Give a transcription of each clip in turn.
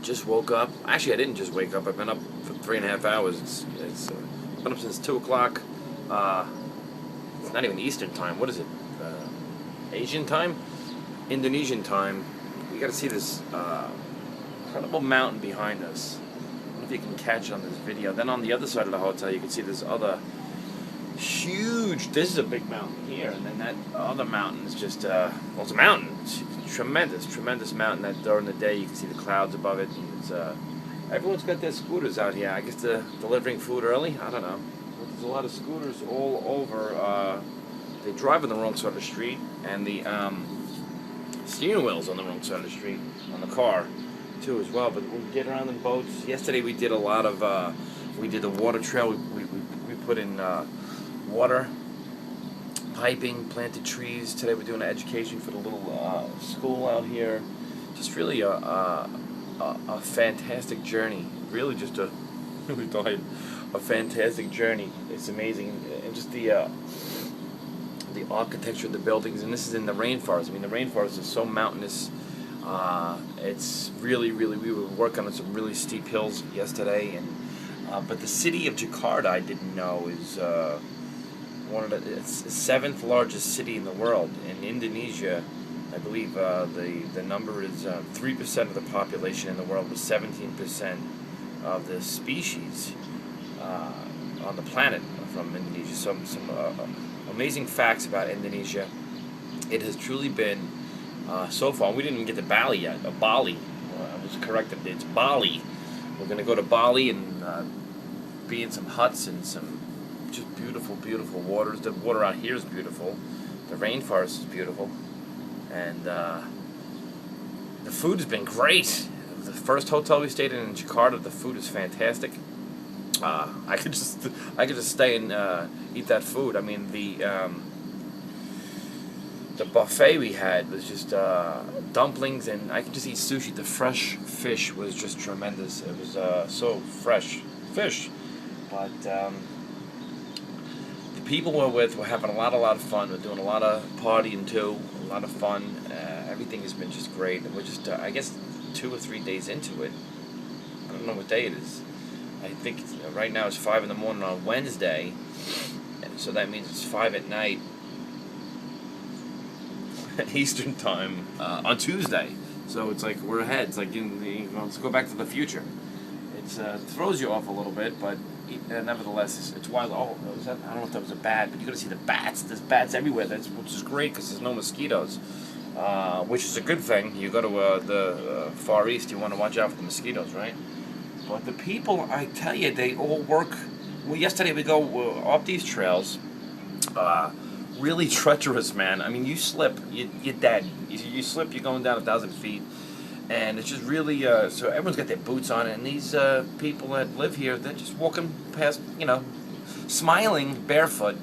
Just woke up. Actually, I didn't just wake up. I've been up for 3.5 hours. I've been up since 2 o'clock. It's not even Eastern time. What is it? Asian time? Indonesian time. We got to see this incredible mountain behind us. I don't know if you can catch it on this video. Then on the other side of the hotel, you can see this other huge. This is a big mountain here, and then that other mountain is just well, it's a mountain. It's tremendous mountain. That during the day you can see the clouds above it. And it's everyone's got their scooters out here. I guess they're delivering food early. I don't know. But there's a lot of scooters all over. They drive on the wrong side of the street, and the steering wheel's on the wrong side of the street on the car too as well. But we get around in boats. Yesterday we did a lot of. We did the water trail. We put in water piping, planted trees. Today we're doing an education for the little school out here. Just really a fantastic journey. Really just a fantastic journey. It's amazing, and just the architecture of the buildings. And this is in the rainforest. I mean, the rainforest is so mountainous. It's really, we were working on some really steep hills yesterday, and but the city of Jakarta, I didn't know, is it's the 7th largest city in the world. In Indonesia, I believe the number is 3% of the population in the world, with 17% of the species on the planet from Indonesia. Some amazing facts about Indonesia. It has truly been so far. We didn't even get to Bali yet. Bali. I was corrected. It's Bali. We're going to go to Bali and be in some huts and some just beautiful waters. The water out here is beautiful. The rainforest is beautiful, and the food has been great. The first hotel we stayed in Jakarta, the food is fantastic. I could just stay and eat that food. I mean, the buffet we had was just dumplings, and I could just eat sushi. The fresh fish was just tremendous. It was so fresh fish, but the people we're with, we're having a lot of fun. We're doing a lot of partying too, a lot of fun. Everything has been just great, and we're just I guess 2 or 3 days into it. I don't know what day it is. I think right now it's 5 in the morning on Wednesday, so that means it's 5 at night Eastern time on Tuesday. So it's like we're ahead. It's like let's go back to the future. It throws you off a little bit, but nevertheless, it's wild. Oh, I don't know if that was a bat, but you got to see the bats. There's bats everywhere. Which is great because there's no mosquitoes, which is a good thing. You go to the Far East, you want to watch out for the mosquitoes, right? But the people, I tell you, they all work. Well, yesterday we go up these trails. Really treacherous, man. I mean, you slip, you're dead. You slip, you're going down 1,000 feet. And it's just really, so everyone's got their boots on, and these people that live here, they're just walking past, smiling barefoot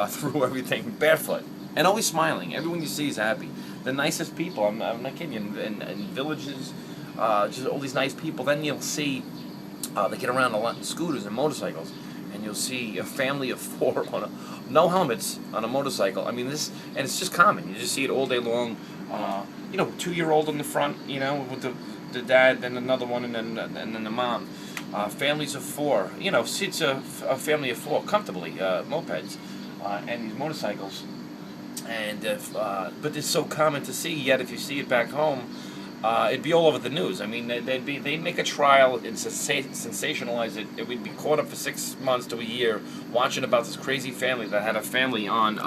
through everything, barefoot. And always smiling. Everyone you see is happy. The nicest people, I'm not kidding you, in villages, just all these nice people. Then you'll see, they get around a lot in scooters and motorcycles, and you'll see a family of 4 on no helmets on a motorcycle. I mean, and it's just common. You just see it all day long. 2-year-old in the front, with the dad, then another one, and then the mom. Families of 4, seats a family of 4 comfortably, mopeds, and these motorcycles. And but it's so common to see. Yet if you see it back home, it'd be all over the news. I mean, they'd make a trial and sensationalize it. We'd be caught up for 6 months to a year watching about this crazy family that had a family on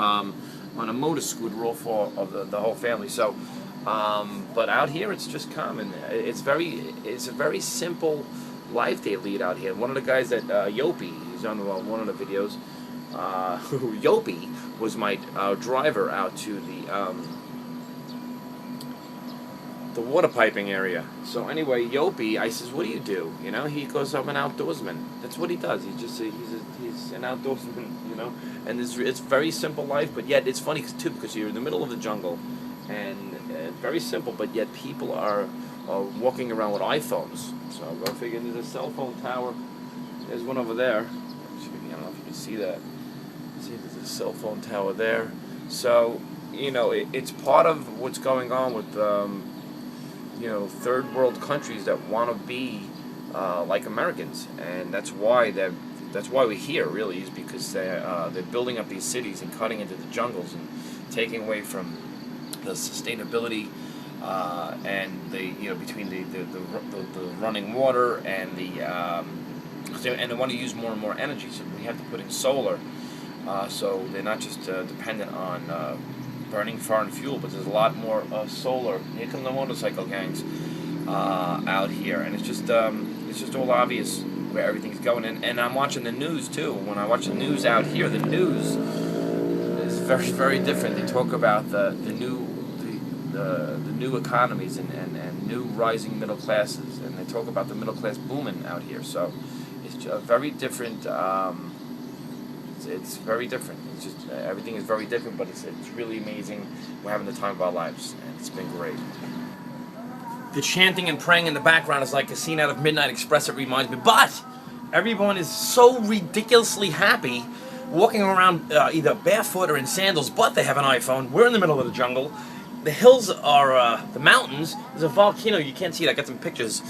a motor scooter, all 4 of the whole family. So, but out here it's just common. It's a very simple life they lead out here. One of the guys that Yopi, he's on one of the videos. Yopi was my driver out to the water piping area. So anyway, Yopi, I says, "What do you do?" He goes, "I'm an outdoorsman." That's what he does. He's an outdoorsman, And it's very simple life, but yet it's funny too because you're in the middle of the jungle, and very simple, but yet people are walking around with iPhones. So go figure. There's a cell phone tower. There's one over there. I don't know if you can see that. See, there's a cell phone tower there. So it's part of what's going on with third world countries that want to be like Americans, and that's why we're here. Really, is because they're building up these cities and cutting into the jungles and taking away from the sustainability and between the running water and and they want to use more and more energy. So we have to put in solar, so they're not just dependent on burning foreign fuel, but there's a lot more solar. Here come the motorcycle gangs out here, and it's just all obvious where everything's going. And I'm watching the news too. When I watch the news out here, the news is very, very different. They talk about the new economies and new rising middle classes, and they talk about the middle class booming out here. So it's a very different. It's very different. It's just everything is very different, but it's really amazing. We're having the time of our lives, and it's been great. The chanting and praying in the background is like a scene out of Midnight Express. It reminds me, but everyone is so ridiculously happy, walking around either barefoot or in sandals. But they have an iPhone. We're in the middle of the jungle. The hills are the mountains. There's a volcano. You can't see it. I got some pictures.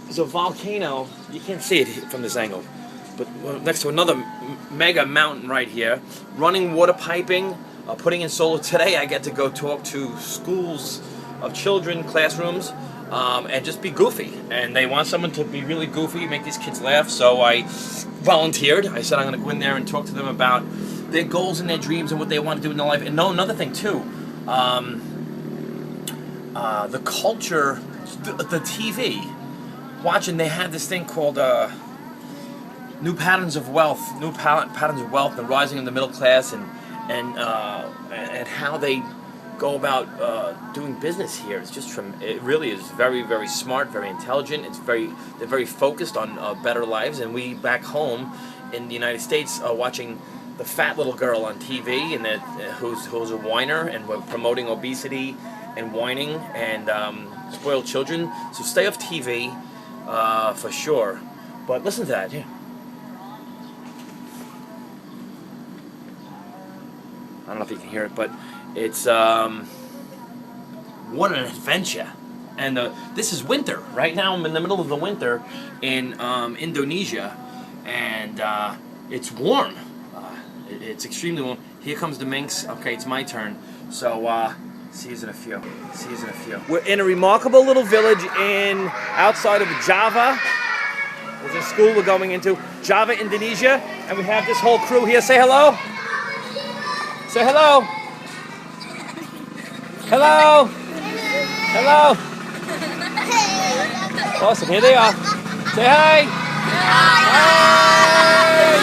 There's a volcano. You can't see it from this angle, but next to another mega mountain right here. Running water piping, putting in solar. Today I get to go talk to schools of children, classrooms, and just be goofy. And they want someone to be really goofy, make these kids laugh. So I volunteered. I said I'm going to go in there and talk to them about their goals and their dreams and what they want to do in their life. And no, another thing too, the culture, the TV. Watching, they had this thing called New Patterns of Wealth, the rising of the middle class, and how they go about doing business here. It's just it really is very, very smart, very intelligent. They're very focused on better lives. And we back home in the United States are watching the fat little girl on TV, and who's a whiner, and we're promoting obesity and whining and spoiled children. So stay off TV for sure. But listen to that. Yeah. I don't know if you can hear it, but it's what an adventure. And this is winter. Right now I'm in the middle of the winter in Indonesia, and it's warm. It's extremely warm. Here comes the minx. Okay, it's my turn. So see you in a few. We're in a remarkable little village outside of Java. There's a school we're going into, Java, Indonesia, and we have this whole crew here. Say hello. Say hello. Hello. Hello. Awesome. Here they are. Say hi. Hi.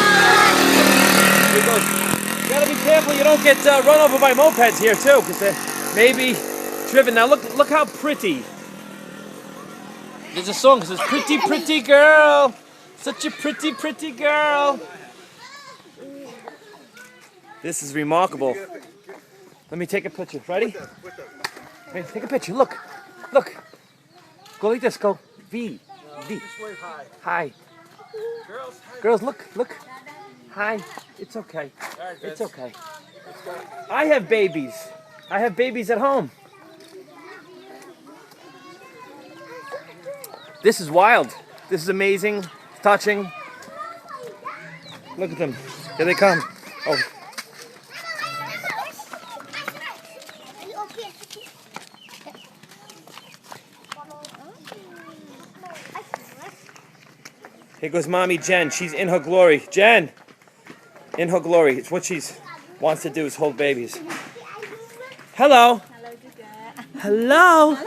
Here it goes. You gotta be careful you don't get run over by mopeds here too, because they may be driven. Now look how pretty. There's a song that says, "Pretty, pretty girl, such a pretty, pretty girl." This is remarkable. Let me take a picture. Ready? Hey, take a picture. Look. Go like this. Go. V. Just wave hi. Hi. Girls, look. Hi. It's okay. It's okay. I have babies. At home. This is wild. This is amazing. Touching. Look at them. Here they come. Oh. Here goes Mommy Jen. She's in her glory. Jen! In her glory. It's what she wants to do, is hold babies. Hello. Hello.